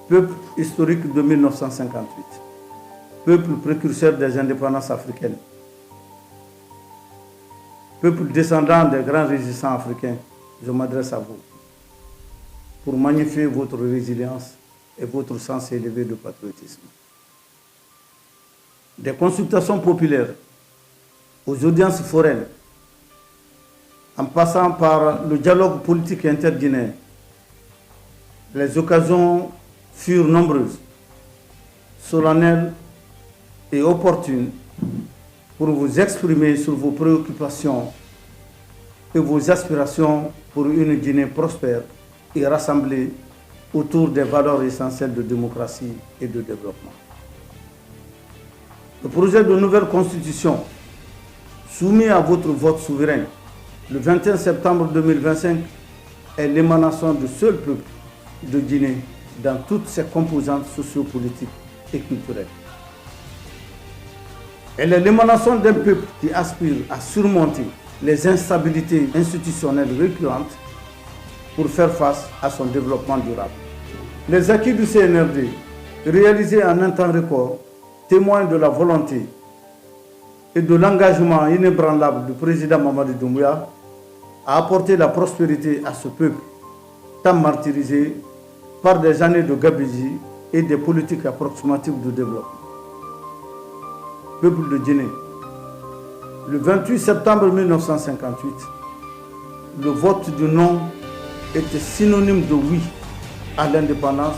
peuple historique de 1958, peuple précurseur des indépendances africaines, peuple descendant des grands résistants africains, je m'adresse à vous pour magnifier votre résilience et votre sens élevé de patriotisme. Des consultations populaires aux audiences foraines, en passant par le dialogue politique interguinéen, les occasions furent nombreuses, solennelles et opportunes pour vous exprimer sur vos préoccupations et vos aspirations pour une Guinée prospère et rassemblée autour des valeurs essentielles de démocratie et de développement. Le projet de nouvelle constitution soumis à votre vote souverain le 21 septembre 2025 est l'émanation du seul peuple de Guinée dans toutes ses composantes sociopolitiques et culturelles. Elle est l'émanation d'un peuple qui aspire à surmonter les instabilités institutionnelles récurrentes pour faire face à son développement durable. Les acquis du CNRD, réalisés en un temps record, témoignent de la volonté et de l'engagement inébranlable du président Mamadi Doumbouya à apporter la prospérité à ce peuple, tant martyrisé par des années de gabegie et des politiques approximatives de développement. Peuple de Guinée, le 28 septembre 1958, le vote du non était synonyme de oui à l'indépendance,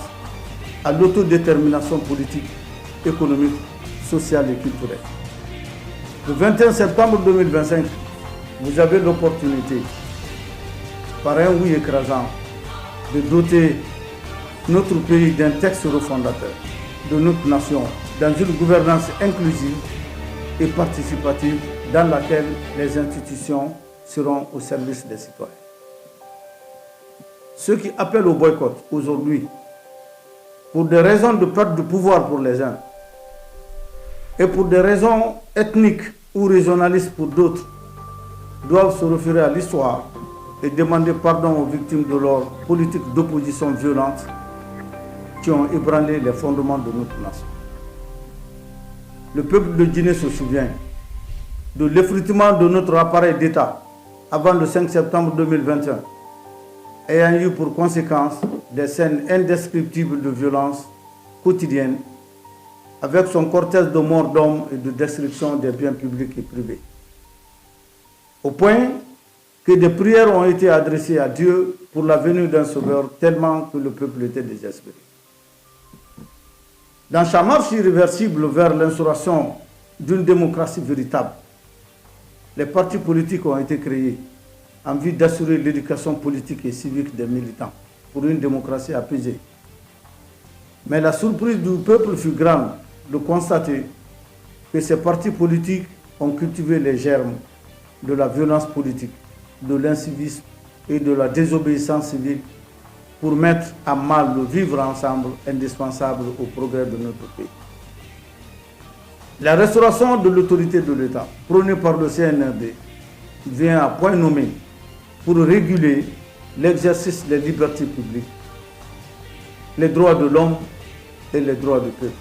à l'autodétermination politique, économique, sociale et culturelle. Le 21 septembre 2025, vous avez l'opportunité, par un oui écrasant, de doter notre pays d'un texte refondateur de notre nation dans une gouvernance inclusive et participative dans laquelle les institutions seront au service des citoyens. Ceux qui appellent au boycott aujourd'hui, pour des raisons de perte de pouvoir pour les uns et pour des raisons ethniques ou régionalistes pour d'autres, doivent se référer à l'histoire et demander pardon aux victimes de leur politique d'opposition violente qui ont ébranlé les fondements de notre nation. Le peuple de Guinée se souvient de l'effritement de notre appareil d'État avant le 5 septembre 2021, ayant eu pour conséquence des scènes indescriptibles de violence quotidienne avec son cortège de morts d'hommes et de destruction des biens publics et privés. Au point que des prières ont été adressées à Dieu pour la venue d'un sauveur tellement que le peuple était désespéré. Dans sa marche irréversible vers l'instauration d'une démocratie véritable, les partis politiques ont été créés en vue d'assurer l'éducation politique et civique des militants pour une démocratie apaisée. Mais la surprise du peuple fut grande de constater que ces partis politiques ont cultivé les germes de la violence politique, de l'incivisme et de la désobéissance civile pour mettre à mal le vivre ensemble indispensable au progrès de notre pays. La restauration de l'autorité de l'État, prônée par le CNRD, vient à point nommé pour réguler l'exercice des libertés publiques, les droits de l'homme et les droits du peuple.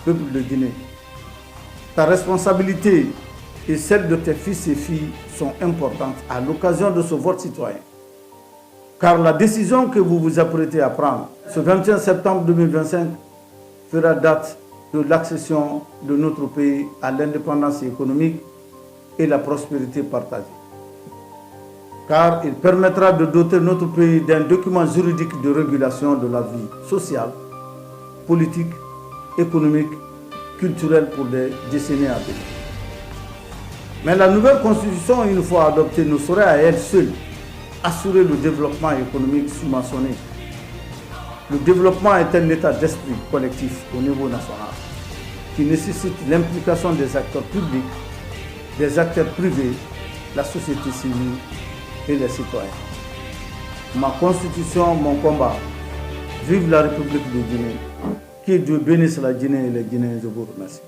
Peuple de Guinée, ta responsabilité et celle de tes fils et filles sont importantes à l'occasion de ce vote citoyen. Car la décision que vous vous apprêtez à prendre ce 21 septembre 2025 fera date de l'accession de notre pays à l'indépendance économique et la prospérité partagée. Car il permettra de doter notre pays d'un document juridique de régulation de la vie sociale, politique, économique, culturelle pour des décennies à venir. Mais la nouvelle constitution, une fois adoptée, ne saurait à elle seule assurer le développement économique sous-mentionné. Le développement est un état d'esprit collectif au niveau national qui nécessite l'implication des acteurs publics, des acteurs privés, la société civile et les citoyens. Ma constitution, mon combat. Vive la République de Guinée. Que Dieu bénisse la Guinée et les Guinéens. Je vous remercie.